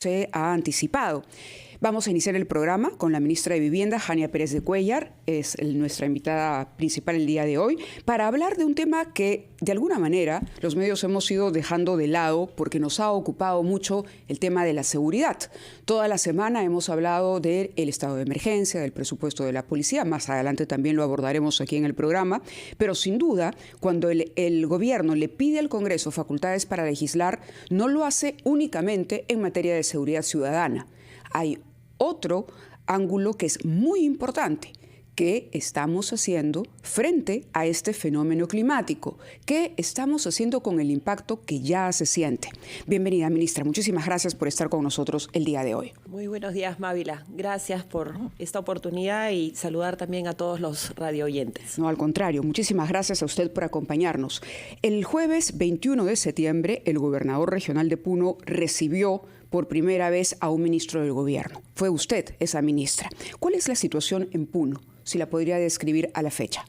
se ha anticipado. Vamos a iniciar el programa con la ministra de Vivienda, Jania Pérez de Cuéllar, es nuestra invitada principal el día de hoy, para hablar de un tema que de alguna manera los medios hemos ido dejando de lado porque nos ha ocupado mucho el tema de la seguridad. Toda la semana hemos hablado del estado de emergencia, del presupuesto de la policía, más adelante también lo abordaremos aquí en el programa, pero sin duda cuando el gobierno le pide al Congreso facultades para legislar, no lo hace únicamente en materia de seguridad ciudadana. Hay otro ángulo que es muy importante. ¿Qué estamos haciendo frente a este fenómeno climático? ¿Qué estamos haciendo con el impacto que ya se siente? Bienvenida, ministra. Muchísimas gracias por estar con nosotros el día de hoy. Muy buenos días, Mávila. Gracias por esta oportunidad y saludar también a todos los radioyentes. No, al contrario. Muchísimas gracias a usted por acompañarnos. El jueves 21 de septiembre, el gobernador regional de Puno recibió por primera vez a un ministro del gobierno. Fue usted esa ministra. ¿Cuál es la situación en Puno? Si la podría describir a la fecha.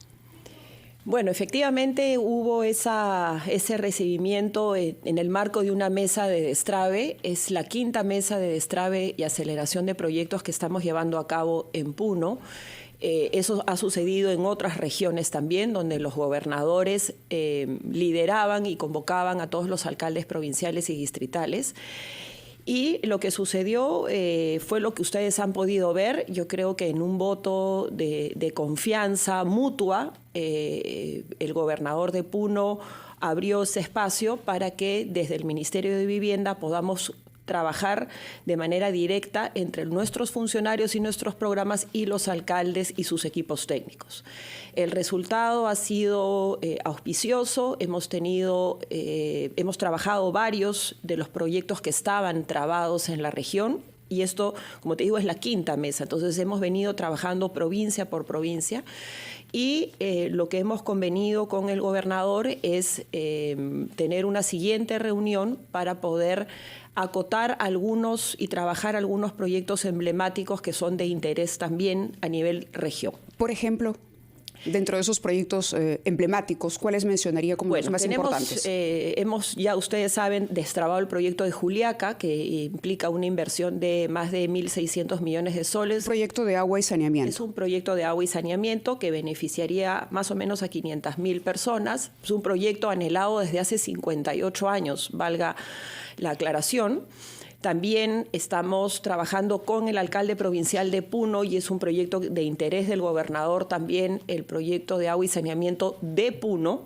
Bueno, efectivamente hubo ese recibimiento en el marco de una mesa de destrave. Es la quinta mesa de destrave y aceleración de proyectos que estamos llevando a cabo en Puno. Eso ha sucedido en otras regiones también, donde los gobernadores lideraban y convocaban a todos los alcaldes provinciales y distritales. Y lo que sucedió fue lo que ustedes han podido ver. Yo creo que en un voto de confianza mutua, el gobernador de Puno abrió ese espacio para que desde el Ministerio de Vivienda podamos trabajar de manera directa entre nuestros funcionarios y nuestros programas y los alcaldes y sus equipos técnicos. El resultado ha sido auspicioso. Hemos trabajado varios de los proyectos que estaban trabados en la región. Y esto, como te digo, es la quinta mesa. Entonces hemos venido trabajando provincia por provincia. Y lo que hemos convenido con el gobernador es tener una siguiente reunión para poder acotar algunos y trabajar algunos proyectos emblemáticos que son de interés también a nivel región. Por ejemplo, dentro de esos proyectos emblemáticos, ¿cuáles mencionaría como los más importantes? Ya ustedes saben, destrabado el proyecto de Juliaca, que implica una inversión de más de 1.600 millones de soles. Proyecto de agua y saneamiento. Es un proyecto de agua y saneamiento que beneficiaría más o menos a 500.000 personas. Es un proyecto anhelado desde hace 58 años, valga la aclaración. También estamos trabajando con el alcalde provincial de Puno y es un proyecto de interés del gobernador también, el proyecto de agua y saneamiento de Puno.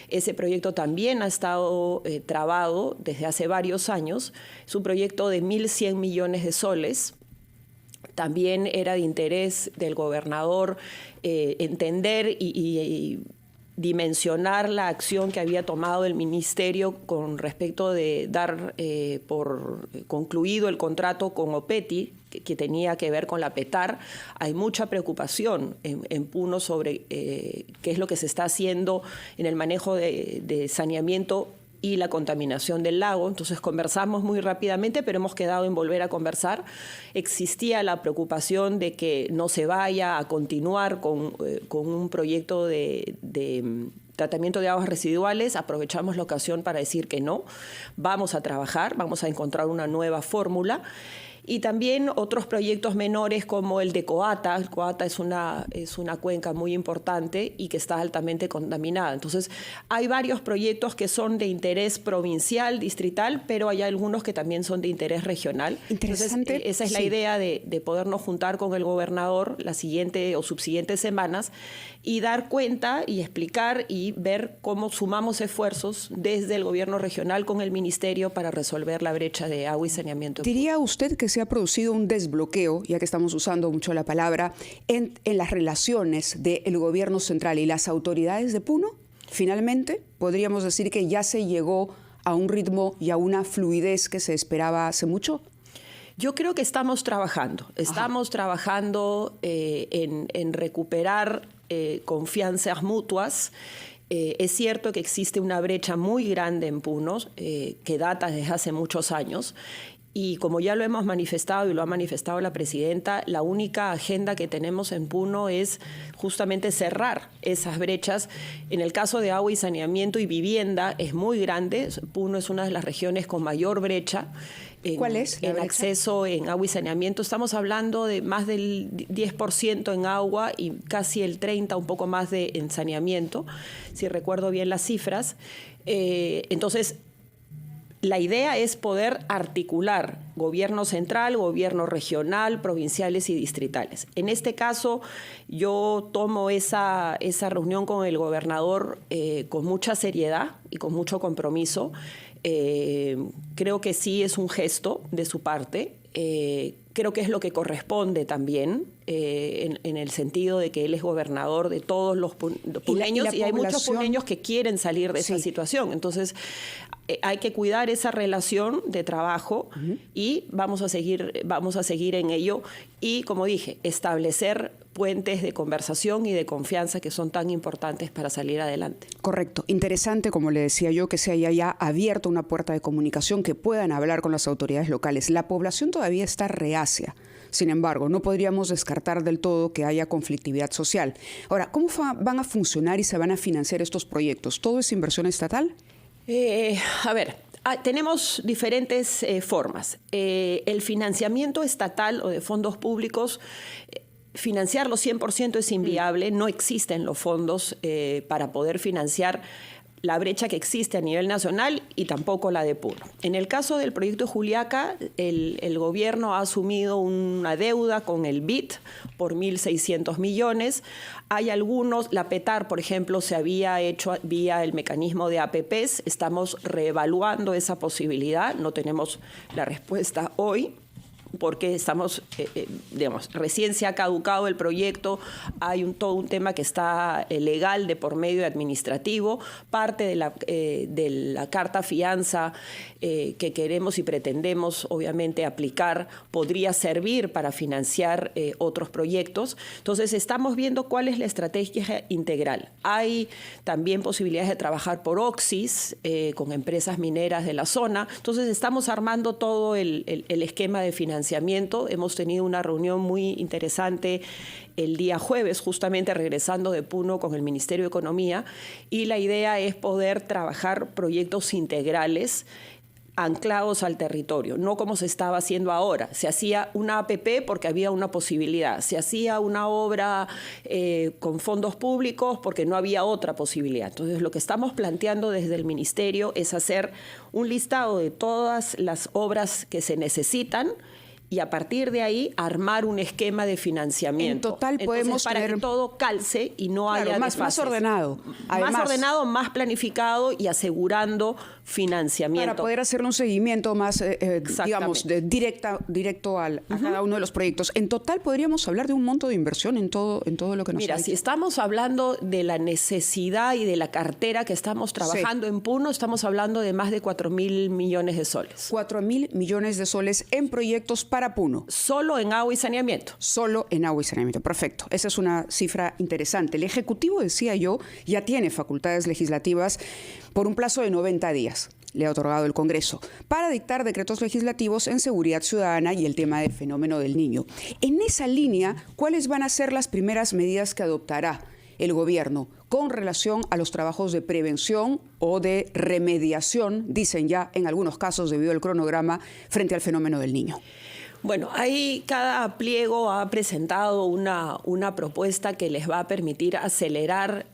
Ese proyecto también ha estado trabado desde hace varios años. Es un proyecto de 1.100 millones de soles. También era de interés del gobernador entender y dimensionar la acción que había tomado el ministerio con respecto de dar por concluido el contrato con OPETI, que tenía que ver con la PETAR. Hay mucha preocupación en Puno sobre qué es lo que se está haciendo en el manejo de saneamiento y la contaminación del lago. Entonces conversamos muy rápidamente, pero hemos quedado en volver a conversar. Existía la preocupación de que no se vaya a continuar con un proyecto de tratamiento de aguas residuales. Aprovechamos la ocasión para decir que no. Vamos a trabajar, vamos a encontrar una nueva fórmula. Y también otros proyectos menores como el de Coata. El Coata es una cuenca muy importante y que está altamente contaminada. Entonces, hay varios proyectos que son de interés provincial, distrital, pero hay algunos que también son de interés regional. Interesante. Entonces, esa es la idea de podernos juntar con el gobernador la siguiente o subsiguientes semanas y dar cuenta y explicar y ver cómo sumamos esfuerzos desde el gobierno regional con el ministerio para resolver la brecha de agua y saneamiento. ¿Diría usted que se ha producido un desbloqueo, ya que estamos usando mucho la palabra, en las relaciones del gobierno central y las autoridades de Puno? Finalmente, podríamos decir que ya se llegó a un ritmo y a una fluidez que se esperaba hace mucho. Yo creo que estamos trabajando en recuperar confianzas mutuas. Es cierto que existe una brecha muy grande en Puno, que data desde hace muchos años. Y como ya lo hemos manifestado y lo ha manifestado la presidenta, la única agenda que tenemos en Puno es justamente cerrar esas brechas. En el caso de agua y saneamiento y vivienda es muy grande. Puno es una de las regiones con mayor brecha. ¿Cuál es la en brecha? acceso en agua y saneamiento. Estamos hablando de más del 10% en agua y casi el 30%, un poco más en saneamiento, si recuerdo bien las cifras. Entonces, la idea es poder articular gobierno central, gobierno regional, provinciales y distritales. En este caso, yo tomo esa reunión con el gobernador con mucha seriedad y con mucho compromiso. Creo que sí es un gesto de su parte. Creo que es lo que corresponde también, en el sentido de que él es gobernador de todos los puneños y hay muchos puneños que quieren salir de esa situación. Entonces, hay que cuidar esa relación de trabajo y vamos a seguir en ello. Y, como dije, establecer puentes de conversación y de confianza que son tan importantes para salir adelante. Correcto. Interesante, como le decía yo, que se haya ya abierto una puerta de comunicación, que puedan hablar con las autoridades locales. La población todavía está reacia. Sin embargo, no podríamos descartar del todo que haya conflictividad social. Ahora, ¿cómo van a funcionar y se van a financiar estos proyectos? ¿Todo es inversión estatal? Tenemos diferentes formas. El financiamiento estatal o de fondos públicos, financiarlo 100% es inviable. No existen los fondos para poder financiar la brecha que existe a nivel nacional y tampoco la de Puno. En el caso del proyecto Juliaca, el gobierno ha asumido una deuda con el BID por 1.600 millones. Hay algunos, la PETAR, por ejemplo, se había hecho vía el mecanismo de APPs. Estamos reevaluando esa posibilidad. No tenemos la respuesta hoy, porque estamos, recién se ha caducado el proyecto, hay todo un tema que está legal de por medio administrativo, parte de la carta fianza que queremos y pretendemos obviamente aplicar podría servir para financiar otros proyectos. Entonces estamos viendo cuál es la estrategia integral. Hay también posibilidades de trabajar por Oxis con empresas mineras de la zona. Entonces estamos armando todo el esquema de financiamiento. Hemos tenido una reunión muy interesante el día jueves, justamente regresando de Puno con el Ministerio de Economía, y la idea es poder trabajar proyectos integrales anclados al territorio, no como se estaba haciendo ahora. Se hacía una APP porque había una posibilidad, se hacía una obra con fondos públicos porque no había otra posibilidad. Entonces, lo que estamos planteando desde el Ministerio es hacer un listado de todas las obras que se necesitan y a partir de ahí armar un esquema de financiamiento. En total podemos para que todo calce y no haya más ordenado. Además, más ordenado, más planificado y asegurando financiamiento. Para poder hacer un seguimiento más, digamos, directo a cada uno de los proyectos. En total podríamos hablar de un monto de inversión en todo lo que nos Mira, si estamos hablando de la necesidad y de la cartera que estamos trabajando en Puno, estamos hablando de más de 4.000 millones de soles. 4.000 millones de soles en proyectos para Puno. Solo en agua y saneamiento. Solo en agua y saneamiento. Perfecto. Esa es una cifra interesante. El Ejecutivo, decía yo, ya tiene facultades legislativas por un plazo de 90 días. Le ha otorgado el Congreso para dictar decretos legislativos en seguridad ciudadana y el tema del fenómeno del Niño. En esa línea, ¿cuáles van a ser las primeras medidas que adoptará el gobierno con relación a los trabajos de prevención o de remediación, dicen ya en algunos casos debido al cronograma, frente al fenómeno del Niño? Bueno, ahí cada pliego ha presentado una propuesta que les va a permitir acelerar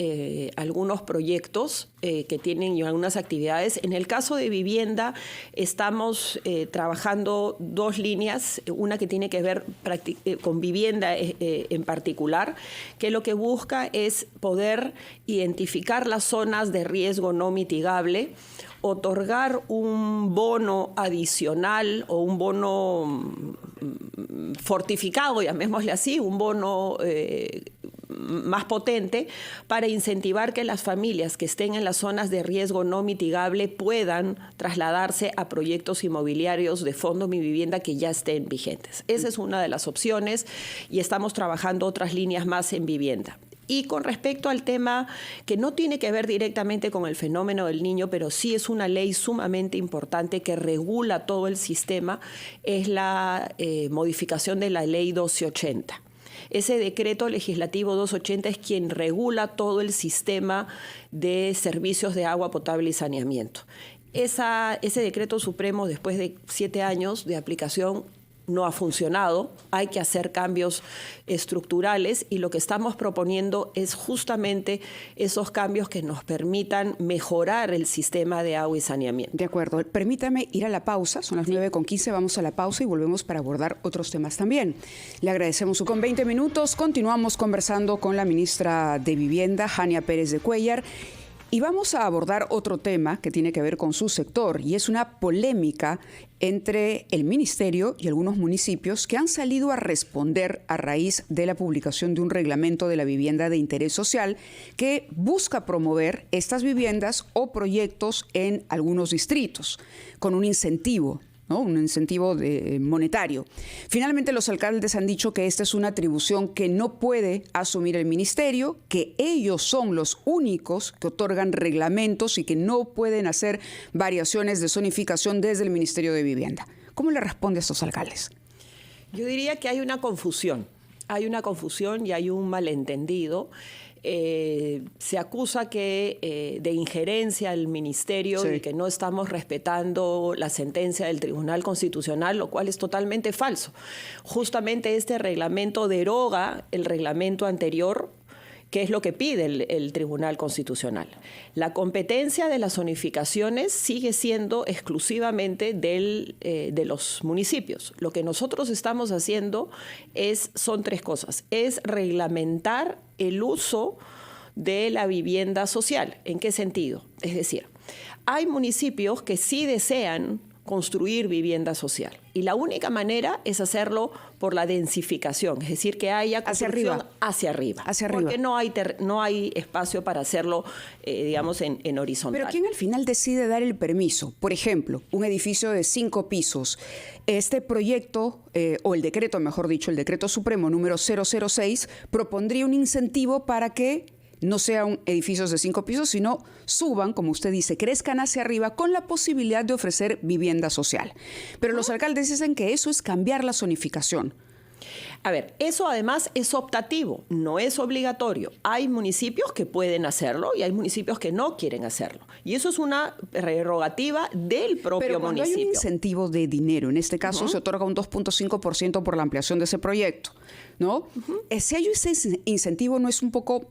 algunos proyectos que tienen y algunas actividades. En el caso de vivienda, estamos trabajando dos líneas, una que tiene que ver con vivienda en particular, que lo que busca es poder identificar las zonas de riesgo no mitigable, otorgar un bono adicional o un bono fortificado, llamémosle así, un bono más potente para incentivar que las familias que estén en las zonas de riesgo no mitigable puedan trasladarse a proyectos inmobiliarios de Fondo Mi Vivienda que ya estén vigentes. Esa es una de las opciones y estamos trabajando otras líneas más en vivienda. Y con respecto al tema que no tiene que ver directamente con el fenómeno del Niño, pero sí es una ley sumamente importante que regula todo el sistema, es la modificación de la ley 1280. Ese decreto legislativo 280 es quien regula todo el sistema de servicios de agua potable y saneamiento. ese decreto supremo, después de 7 años de aplicación, no ha funcionado. Hay que hacer cambios estructurales y lo que estamos proponiendo es justamente esos cambios que nos permitan mejorar el sistema de agua y saneamiento. De acuerdo. Permítame ir a la pausa. Son las 9:15. Vamos a la pausa y volvemos para abordar otros temas también. Le agradecemos con 20 minutos. Continuamos conversando con la ministra de Vivienda, Jania Pérez de Cuéllar. Y vamos a abordar otro tema que tiene que ver con su sector, y es una polémica entre el ministerio y algunos municipios que han salido a responder a raíz de la publicación de un reglamento de la vivienda de interés social que busca promover estas viviendas o proyectos en algunos distritos con un incentivo, ¿no? Un incentivo monetario. Finalmente, los alcaldes han dicho que esta es una atribución que no puede asumir el ministerio, que ellos son los únicos que otorgan reglamentos y que no pueden hacer variaciones de zonificación desde el Ministerio de Vivienda. ¿Cómo le responde a estos alcaldes? Yo diría que hay una confusión. Hay una confusión y hay un malentendido. Se acusa de injerencia al ministerio, sí, y que no estamos respetando la sentencia del Tribunal Constitucional, lo cual es totalmente falso. Justamente este reglamento deroga el reglamento anterior, que es lo que pide el Tribunal Constitucional. La competencia de las zonificaciones sigue siendo exclusivamente de los municipios. Lo que nosotros estamos haciendo son 3 cosas. Es reglamentar el uso de la vivienda social. ¿En qué sentido? Es decir, hay municipios que sí desean construir vivienda social. Y la única manera es hacerlo por la densificación, es decir, que haya construcción hacia arriba. Porque no hay espacio para hacerlo, digamos, en horizontal. Pero ¿quién al final decide dar el permiso? Por ejemplo, un edificio de 5 pisos. Este proyecto, o el decreto, mejor dicho, el decreto supremo número 006, propondría un incentivo para que no sean edificios de 5 pisos, sino suban, como usted dice, crezcan hacia arriba con la posibilidad de ofrecer vivienda social. Pero los alcaldes dicen que eso es cambiar la zonificación. A ver, eso además es optativo, no es obligatorio. Hay municipios que pueden hacerlo y hay municipios que no quieren hacerlo. Y eso es una prerrogativa del propio municipio. Pero hay un incentivo de dinero, en este caso se otorga un 2.5% por la ampliación de ese proyecto, ¿no? Si hay ese incentivo, no es un poco...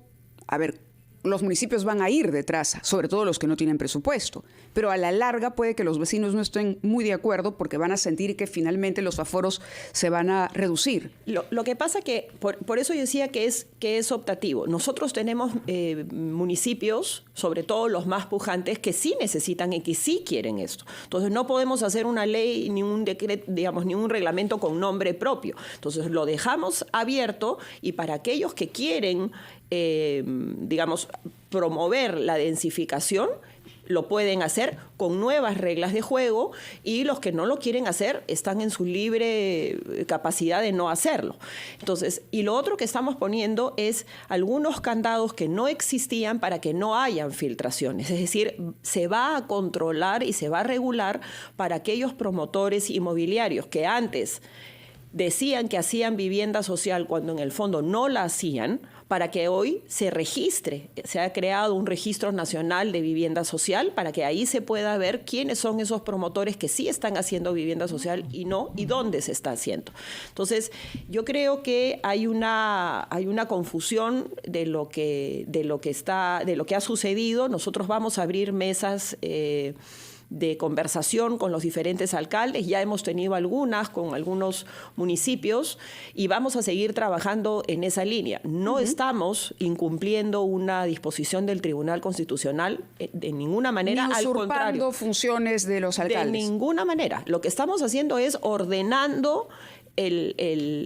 A ver, los municipios van a ir detrás, sobre todo los que no tienen presupuesto, pero a la larga puede que los vecinos no estén muy de acuerdo porque van a sentir que finalmente los aforos se van a reducir. Lo que pasa que, por eso yo decía que es optativo. Nosotros tenemos municipios, sobre todo los más pujantes, que sí necesitan y que sí quieren esto. Entonces no podemos hacer una ley ni un decreto, digamos, ni un reglamento con nombre propio. Entonces lo dejamos abierto y para aquellos que quieren digamos, promover la densificación, lo pueden hacer con nuevas reglas de juego y los que no lo quieren hacer están en su libre capacidad de no hacerlo. Entonces, y lo otro que estamos poniendo es algunos candados que no existían para que no hayan filtraciones. Es decir, se va a controlar y se va a regular para aquellos promotores inmobiliarios que antes decían que hacían vivienda social cuando en el fondo no la hacían, para que hoy se registre. Se ha creado un registro nacional de vivienda social para que ahí se pueda ver quiénes son esos promotores que sí están haciendo vivienda social y no, y dónde se está haciendo. Entonces, yo creo que hay una confusión de lo que ha sucedido. Nosotros vamos a abrir mesas de conversación con los diferentes alcaldes. Ya hemos tenido algunas con algunos municipios y vamos a seguir trabajando en esa línea. No estamos incumpliendo una disposición del Tribunal Constitucional de ninguna manera, al contrario. Funciones de los alcaldes. De ninguna manera. Lo que estamos haciendo es ordenando el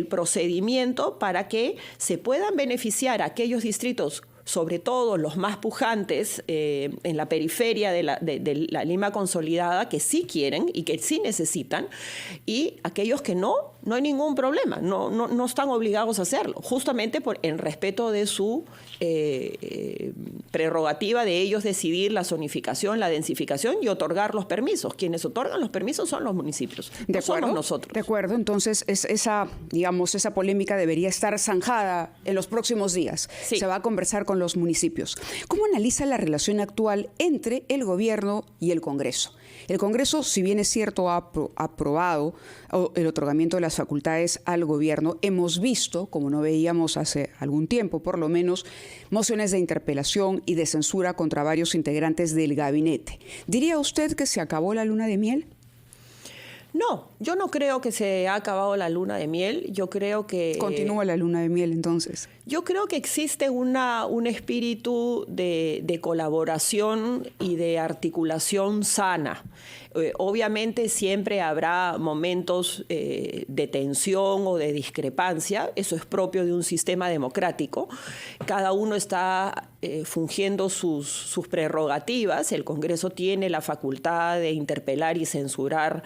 procedimiento para que se puedan beneficiar a aquellos distritos, sobre todo los más pujantes en la periferia de la Lima consolidada, que sí quieren y que sí necesitan, y aquellos que no no hay ningún problema, no están obligados a hacerlo, justamente en respeto de su prerrogativa de ellos decidir la zonificación, la densificación y otorgar los permisos. Quienes otorgan los permisos son los municipios, no somos nosotros. De acuerdo, entonces esa polémica debería estar zanjada en los próximos días. Sí. Se va a conversar con los municipios. ¿Cómo analiza la relación actual entre el gobierno y el Congreso? El Congreso, si bien es cierto, ha aprobado el otorgamiento de las facultades al gobierno. Hemos visto, como no veíamos hace algún tiempo por lo menos, mociones de interpelación y de censura contra varios integrantes del gabinete. ¿Diría usted que se acabó la luna de miel? No, yo no creo que se ha acabado la luna de miel. Yo creo que... Continúa la luna de miel, entonces. Yo creo que existe un espíritu de colaboración y de articulación sana. Obviamente siempre habrá momentos de tensión o de discrepancia. Eso es propio de un sistema democrático. Cada uno está fungiendo sus prerrogativas. El Congreso tiene la facultad de interpelar y censurar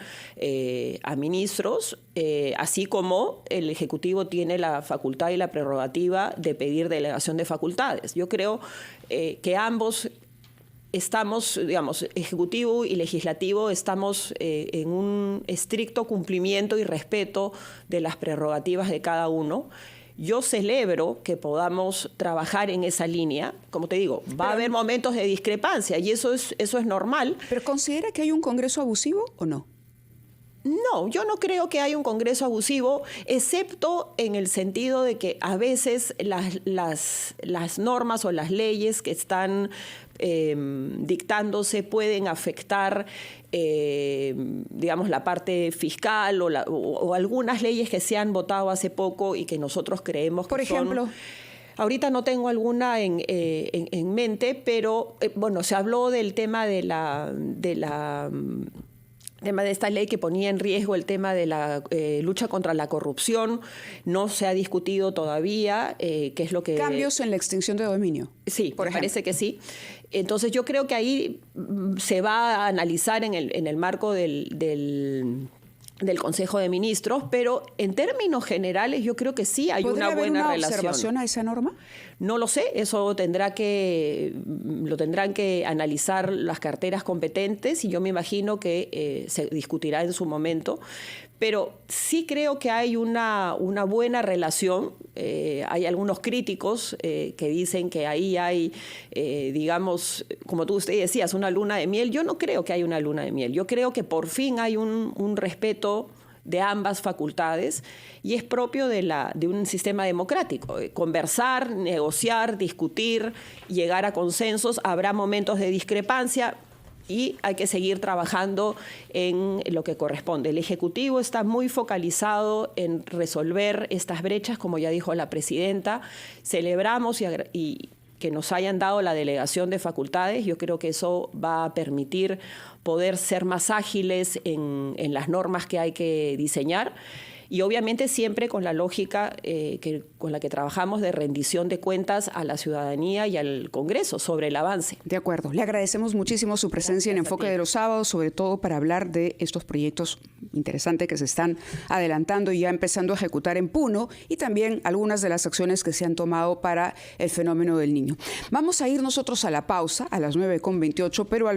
a ministros, así como el Ejecutivo tiene la facultad y la prerrogativa de pedir delegación de facultades. Yo creo que ambos estamos, digamos, Ejecutivo y Legislativo, estamos en un estricto cumplimiento y respeto de las prerrogativas de cada uno. Yo celebro que podamos trabajar en esa línea. Como te digo, va a haber momentos de discrepancia y eso es normal. ¿Pero considera que hay un Congreso abusivo o no? No, yo no creo que haya un Congreso abusivo, excepto en el sentido de que a veces las normas o las leyes que están dictándose pueden afectar, digamos, la parte fiscal o algunas leyes que se han votado hace poco y que nosotros creemos que Por ejemplo... son... Ahorita no tengo alguna en mente, pero bueno, se habló del tema de esta ley que ponía en riesgo el tema de la lucha contra la corrupción. No se ha discutido todavía qué es lo que... Cambios en la extinción de dominio. Sí, me parece que sí. Entonces yo creo que ahí se va a analizar en el marco del Consejo de Ministros, pero en términos generales yo creo que sí hay una buena relación. ¿Podría haber una observación a esa norma? No lo sé, eso lo tendrán que analizar las carteras competentes y yo me imagino que se discutirá en su momento. Pero sí creo que hay una buena relación. Hay algunos críticos que dicen que ahí hay, digamos, como usted decías, una luna de miel. Yo no creo que haya una luna de miel. Yo creo que por fin hay un respeto de ambas facultades y es propio de un sistema democrático. Conversar, negociar, discutir, llegar a consensos. Habrá momentos de discrepancia y hay que seguir trabajando en lo que corresponde. El Ejecutivo está muy focalizado en resolver estas brechas, como ya dijo la presidenta. Celebramos y que nos hayan dado la delegación de facultades. Yo creo que eso va a permitir poder ser más ágiles en las normas que hay que diseñar. Y obviamente siempre con la lógica con la que trabajamos de rendición de cuentas a la ciudadanía y al Congreso sobre el avance. De acuerdo. Le agradecemos muchísimo su presencia en Enfoque de los Sábados, sobre todo para hablar de estos proyectos interesantes que se están adelantando y ya empezando a ejecutar en Puno y también algunas de las acciones que se han tomado para el fenómeno del Niño. Vamos a ir nosotros a la pausa a las 9:28, pero al